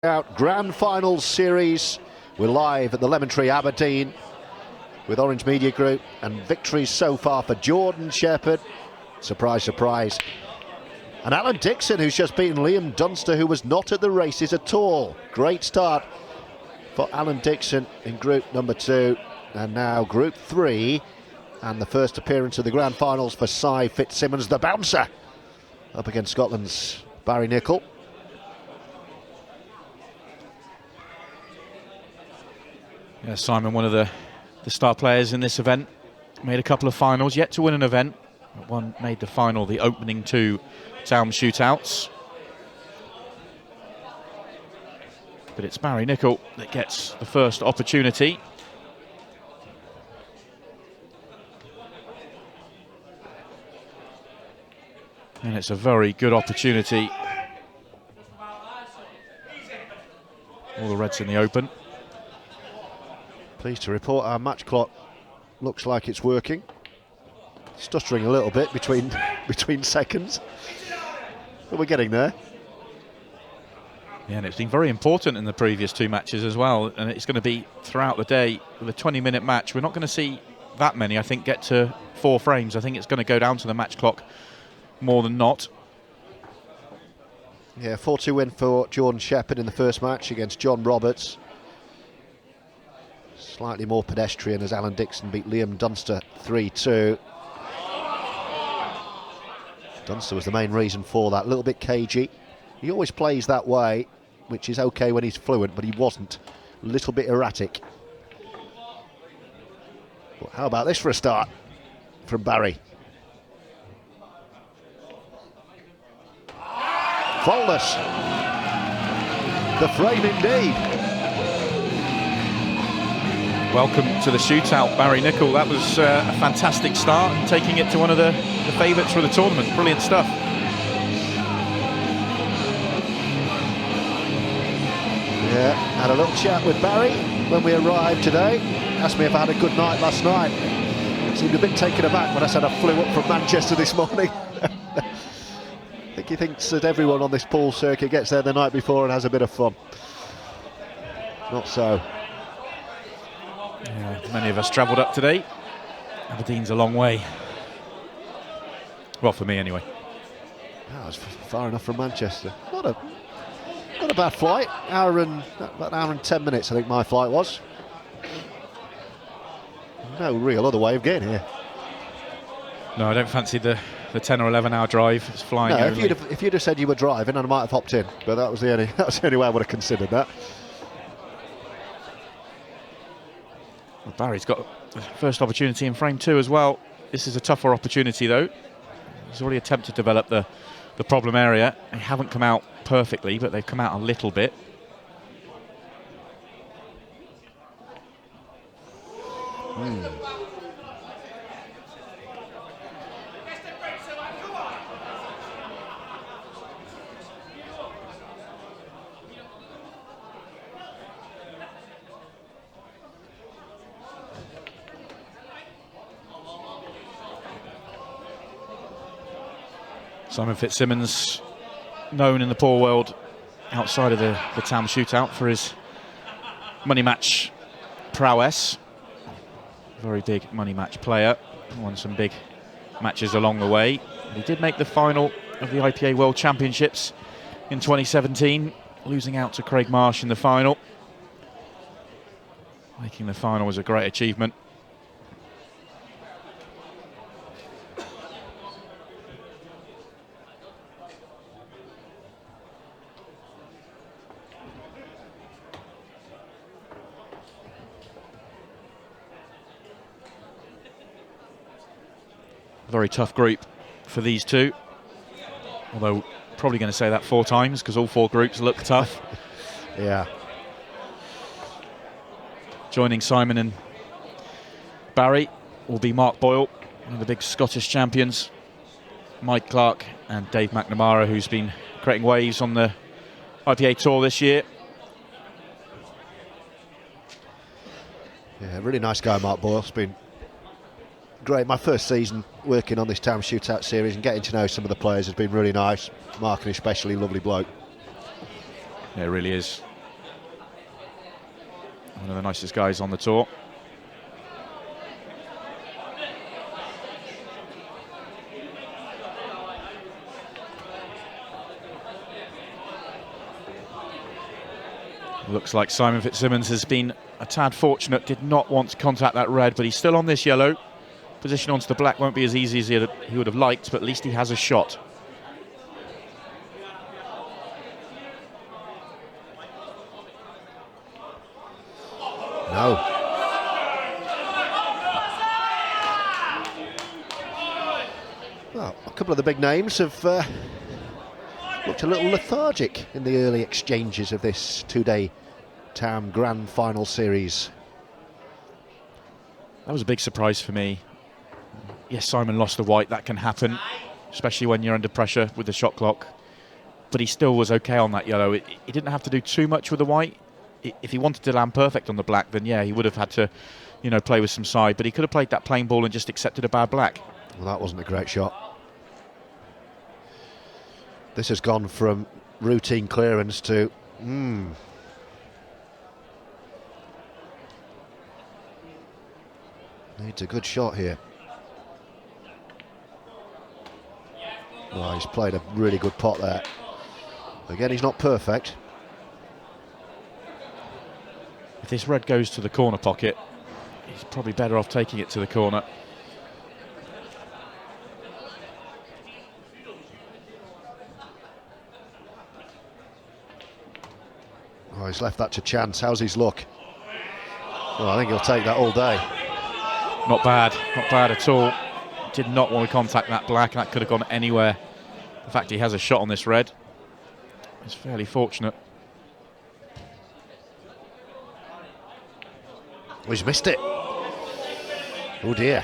Out Grand Finals series. We're live at the Lemon Tree, Aberdeen, with Orange Media Group, and victories so far for Jordan Shepherd. Surprise, surprise. And Alan Dixon, who's just beaten Liam Dunster, who was not at the races at all. Great start for Alan Dixon in group number 2, and now group 3, and the first appearance of the Grand Finals for Simon Fitzsimmons, the bouncer, up against Scotland's Barry Nicoll. Yeah, Simon, one of the star players in this event, made a couple of finals, yet to win an event. One made the final, the opening 2 Taom Shootouts. But it's Barry Nicoll that gets the first opportunity. And it's a very good opportunity. All the reds in the open. Pleased to report our match clock looks like it's working. Stuttering a little bit between seconds, but we're getting there. Yeah, and it's been very important in the previous 2 matches as well, and it's going to be throughout the day. With a 20-minute match, we're not going to see that many, I think, get to 4 frames. I think it's going to go down to the match clock more than not. Yeah, 4-2 win for Jordan Shepherd in the first match against John Roberts. Slightly more pedestrian as Alan Dixon beat Liam Dunster 3-2. Dunster was the main reason for that. A little bit cagey. He always plays that way, which is okay when he's fluent, but he wasn't. A little bit erratic. Well, how about this for a start from Barry? Faultless. The frame indeed. Welcome to the shootout, Barry Nicoll. That was a fantastic start, and taking it to one of the favourites for the tournament. Brilliant stuff. Yeah, had a little chat with Barry when we arrived today. Asked me if I had a good night last night. Seemed a bit taken aback when I said I flew up from Manchester this morning. I think he thinks that everyone on this pool circuit gets there the night before and has a bit of fun. Not so. Yeah, many of us travelled up today. Aberdeen's a long way. Well, for me anyway. That was far enough from Manchester. Not a bad flight. About an hour and 10 minutes, I think my flight was. No real other way of getting here. No, I don't fancy the 10 or 11 hour drive. It's flying. No, only. if you'd have said you were driving, I might have hopped in. But that was the only way I would have considered that. Well, Barry's got the first opportunity in frame 2 as well. This is a tougher opportunity though. He's already attempted to develop the problem area. They haven't come out perfectly, but they've come out a little bit. Simon Fitzsimmons, known in the pool world outside of the Taom Shootout for his money match prowess. Very big money match player. Won some big matches along the way. He did make the final of the IPA World Championships in 2017, losing out to Craig Marsh in the final. Making the final was a great achievement. Very tough group for these 2, although probably going to say that 4 times because all 4 groups look tough. Yeah. Joining Simon and Barry will be Mark Boyle, one of the big Scottish champions, Mike Clark and Dave McNamara, who's been creating waves on the IPA Tour this year. Yeah, really nice guy, Mark Boyle. It's been great. My first season working on this Taom Shootout series and getting to know some of the players has been really nice. Mark, and especially, lovely bloke. Yeah, it really is. One of the nicest guys on the tour. Looks like Simon Fitzsimmons has been a tad fortunate, did not want to contact that red, but he's still on this yellow. Position onto the black won't be as easy as he would have liked, but at least he has a shot. No. Well, a couple of the big names have looked a little lethargic in the early exchanges of this two-day Taom Grand Final Series. That was a big surprise for me. Yes, Simon lost the white, that can happen, especially when you're under pressure with the shot clock. But he still was okay on that yellow. He didn't have to do too much with the white. If he wanted to land perfect on the black, then yeah, he would have had to, you know, play with some side. But he could have played that plain ball and just accepted a bad black. Well, that wasn't a great shot. This has gone from routine clearance to needs a good shot here. Well, he's played a really good pot there. Again, he's not perfect. If this red goes to the corner pocket, he's probably better off taking it to the corner. Oh, he's left that to chance. How's his luck? Well, I think he'll take that all day. Not bad at all. Did not want to contact that black, and that could have gone anywhere. The fact he has a shot on this red is fairly fortunate. Oh, he's missed it. Oh dear.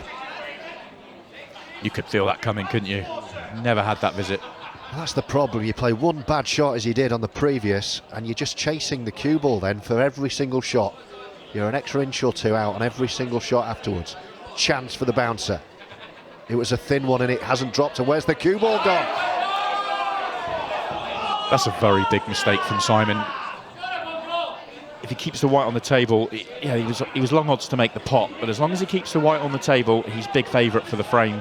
You could feel that coming, couldn't you? Never had that visit. Well, that's the problem. You play one bad shot as he did on the previous, and you're just chasing the cue ball then for every single shot. You're an extra inch or two out on every single shot afterwards. Chance for the bouncer. It was a thin one and it hasn't dropped. And where's the cue ball gone? That's a very big mistake from Simon. If he keeps the white on the table, he was long odds to make the pot, but as long as he keeps the white on the table, he's big favourite for the frame,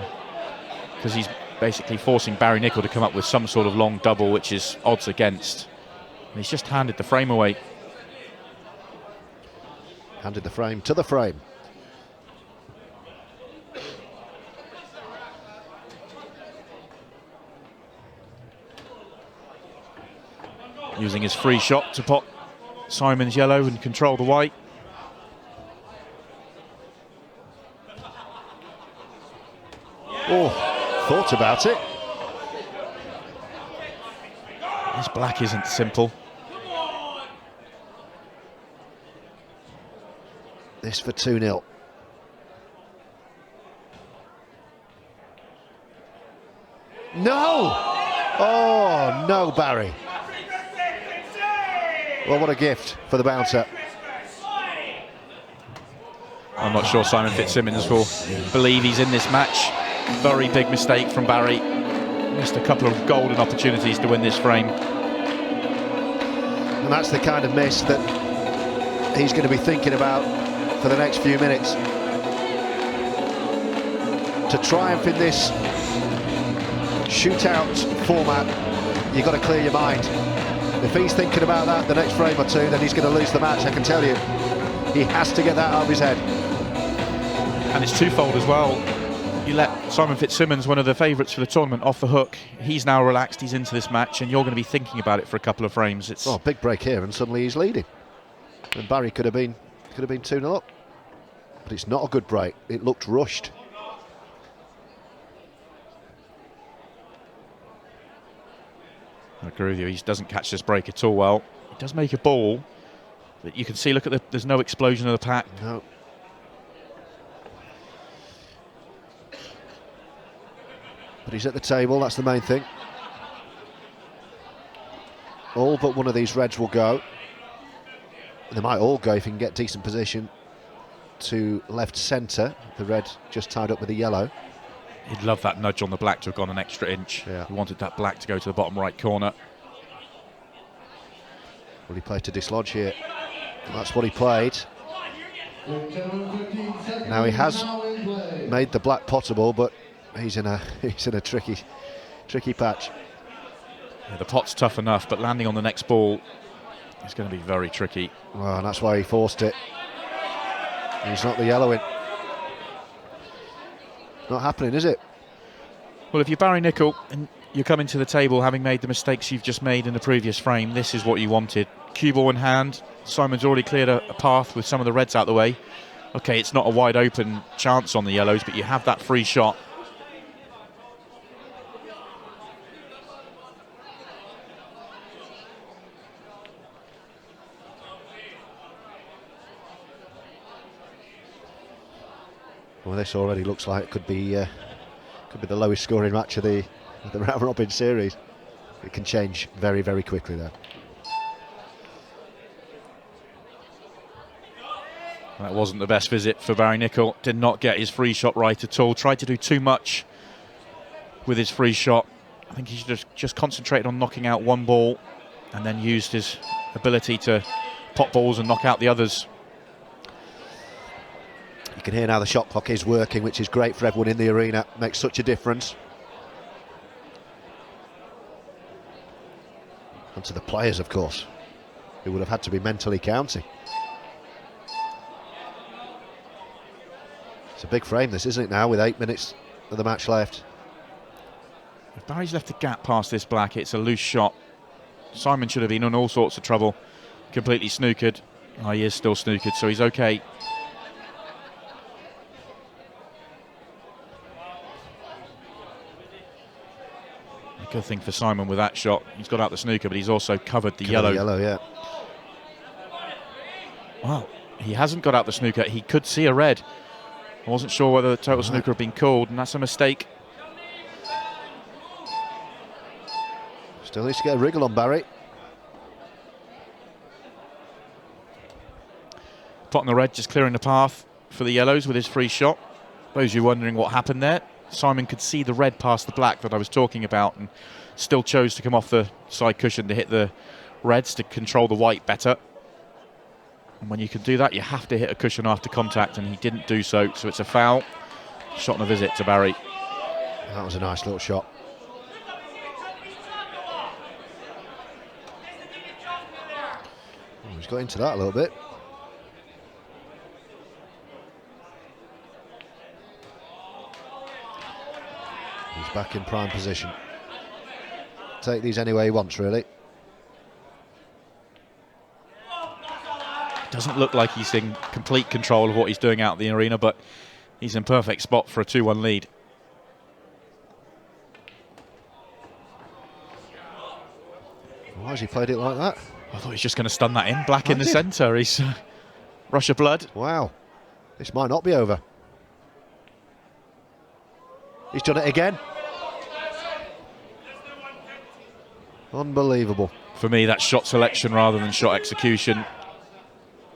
because he's basically forcing Barry Nicoll to come up with some sort of long double, which is odds against. And he's just handed the frame away. Handed the frame to the frame. Using his free shot to pot Simon's yellow and control the white. Oh, thought about it. This black isn't simple. This for 2-0. No! Oh, no, Barry. Well, what a gift for the bouncer. I'm not sure Simon Fitzsimmons will believe he's in this match. Very big mistake from Barry. Missed a couple of golden opportunities to win this frame. And that's the kind of miss that he's going to be thinking about for the next few minutes. To triumph in this shootout format, you've got to clear your mind. If he's thinking about that the next frame or two, then he's going to lose the match, I can tell you. He has to get that out of his head. And it's twofold as well. You let Simon Fitzsimmons, one of the favourites for the tournament, off the hook. He's now relaxed, he's into this match, and you're going to be thinking about it for a couple of frames. It's big break here, and suddenly he's leading. And Barry could have been 2-0 up. But it's not a good break. It looked rushed. I agree with you. He doesn't catch this break at all well. He does make a ball, but you can see, look at there's no explosion of the pack. No. But he's at the table, that's the main thing. All but one of these reds will go. They might all go if he can get decent position to left centre. The red just tied up with the yellow. He'd love that nudge on the black to have gone an extra inch. Yeah. He wanted that black to go to the bottom right corner. Well, he played to dislodge here. That's what he played. Now he has made the black potable, but he's in a tricky patch. Yeah, the pot's tough enough, but landing on the next ball is going to be very tricky. Well, and that's why he forced it. He's not the yellow in. Not happening, is it? Well, if you're Barry Nicoll and you're coming to the table having made the mistakes you've just made in the previous frame, this is what you wanted. Cue ball in hand. Simon's already cleared a path with some of the reds out the way. Okay, it's not a wide open chance on the yellows, but you have that free shot. Well, this already looks like it could be the lowest scoring match of the round robin series. It can change very, very quickly there. That wasn't the best visit for Barry Nicoll. Did not get his free shot right at all. Tried to do too much with his free shot. I think he should have just concentrated on knocking out one ball and then used his ability to pop balls and knock out the others. You can hear now the shot clock is working, which is great for everyone in the arena. Makes such a difference. And to the players, of course, who would have had to be mentally counting. It's a big frame, this, isn't it, now, with 8 minutes of the match left. If Barry's left a gap past this black, it's a loose shot. Simon should have been in all sorts of trouble. Completely snookered. Oh, he is still snookered, so he's okay. A good thing for Simon with that shot. He's got out the snooker, but he's also covered the yellow. Yellow, yeah. Wow, he hasn't got out the snooker. He could see a red. I wasn't sure whether the total snooker had been called, and that's a mistake. Still needs to get a wriggle on Barry. Pot on the red, just clearing the path for the yellows with his free shot. Those of you wondering what happened there, Simon could see the red past the black that I was talking about and still chose to come off the side cushion to hit the reds to control the white better. And when you can do that, you have to hit a cushion after contact, and he didn't do so, so it's a foul. Shot and a visit to Barry. That was a nice little shot. Oh, he's got into that a little bit. He's back in prime position. Take these any way he wants, really. Doesn't look like he's in complete control of what he's doing out in the arena, but he's in perfect spot for a 2-1 lead. Why has he played it like that? I thought he was just going to stun that in. Black in the centre. He's rush of blood. Wow. This might not be over. He's done it again. Unbelievable. For me, that's shot selection rather than shot execution.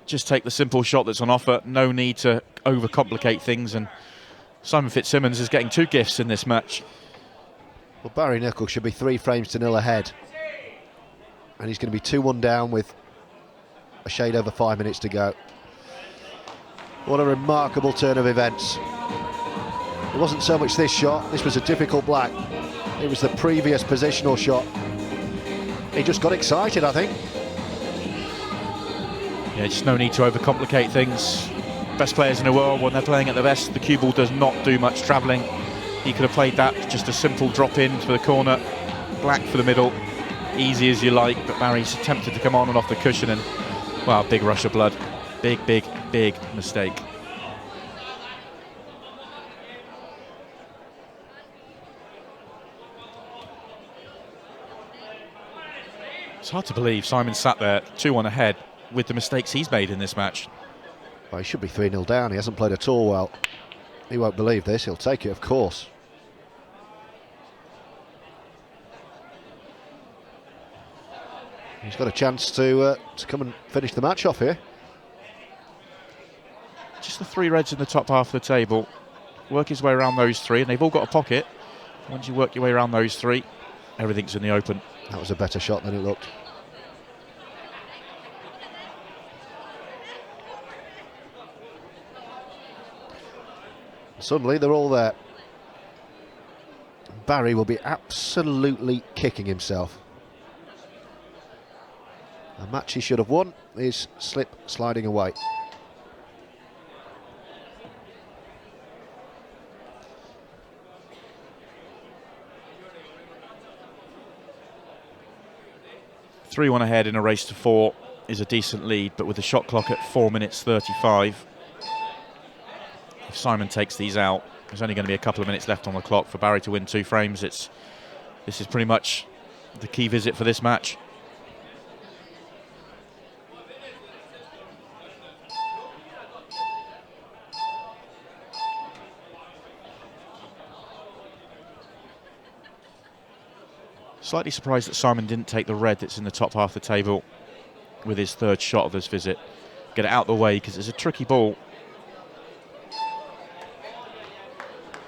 Just take the simple shot that's on offer. No need to overcomplicate things. And Simon Fitzsimmons is getting 2 gifts in this match. Well, Barry Nicoll should be 3 frames to nil ahead. And he's going to be 2-1 down with a shade over 5 minutes to go. What a remarkable turn of events. It wasn't so much this shot. This was a difficult black. It was the previous positional shot. He just got excited, I think. Yeah, just no need to overcomplicate things. Best players in the world, when they're playing at their best, the cue ball does not do much travelling. He could have played that, just a simple drop in for the corner, black for the middle, easy as you like, but Barry's attempted to come on and off the cushion, and, wow, big rush of blood. Big, big, big mistake. It's hard to believe Simon sat there 2-1 ahead with the mistakes he's made in this match. Well, he should be 3-0 down. He hasn't played at all well. He won't believe this. He'll take it, of course. He's got a chance to come and finish the match off here. Just the 3 reds in the top half of the table. Work his way around those 3, and they've all got a pocket. Once you work your way around those 3, everything's in the open. That was a better shot than it looked. Suddenly they're all there. Barry will be absolutely kicking himself. A match he should have won is sliding away. Three-1 ahead in a race to 4 is a decent lead, but with the shot clock at 4 minutes 35, if Simon takes these out, there's only going to be a couple of minutes left on the clock for Barry to win 2 frames. This is pretty much the key visit for this match. Slightly surprised that Simon didn't take the red that's in the top half of the table with his 3rd shot of this visit. Get it out of the way because it's a tricky ball.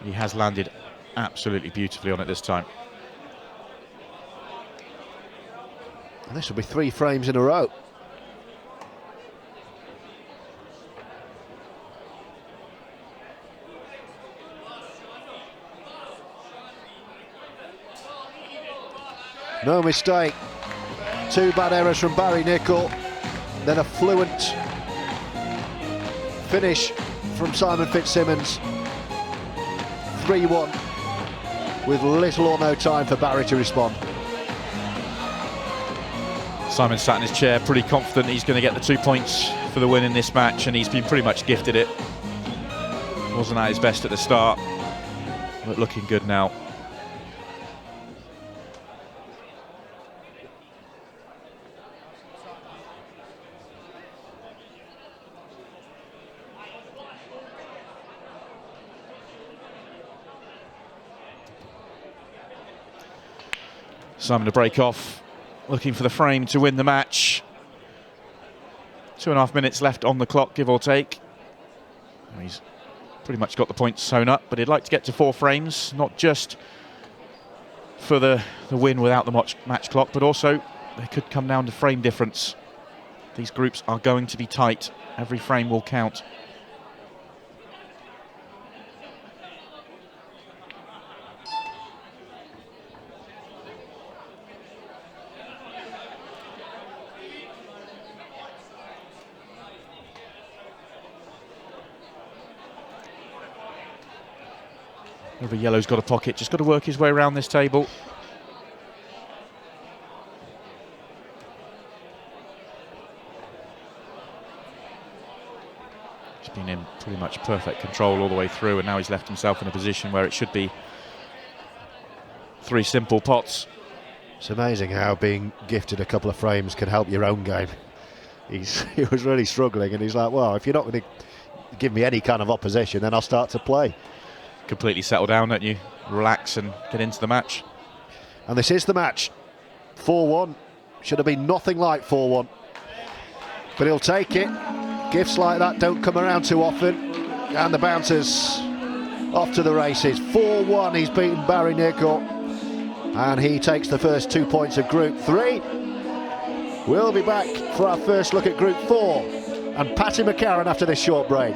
He has landed absolutely beautifully on it this time. And this will be 3 frames in a row. No mistake. 2 bad errors from Barry Nicoll. Then a fluent finish from Simon Fitzsimmons. 3-1 with little or no time for Barry to respond. Simon sat in his chair pretty confident he's going to get the 2 points for the win in this match, and he's been pretty much gifted it. Wasn't at his best at the start, but looking good now. Simon to break off, looking for the frame to win the match. 2.5 minutes left on the clock, give or take. He's pretty much got the points sewn up, but he'd like to get to 4 frames, not just for the win without the match clock, but also they could come down to frame difference. These groups are going to be tight. Every frame will count. Every yellow's got a pocket, just got to work his way around this table. He's been in pretty much perfect control all the way through, and now he's left himself in a position where it should be 3 simple pots. It's amazing how being gifted a couple of frames can help your own game. He was really struggling, and he's like, well, if you're not going to give me any kind of opposition, then I'll start to play. Completely settle down, don't you? Relax and get into the match. And this is the match. 4-1. Should have been nothing like 4-1. But he'll take it. Gifts like that don't come around too often. And the bouncers off to the races. 4-1, he's beaten Barry Nicoll. And he takes the first 2 points of Group 3. We'll be back for our first look at Group 4. And Patty McCarron after this short break.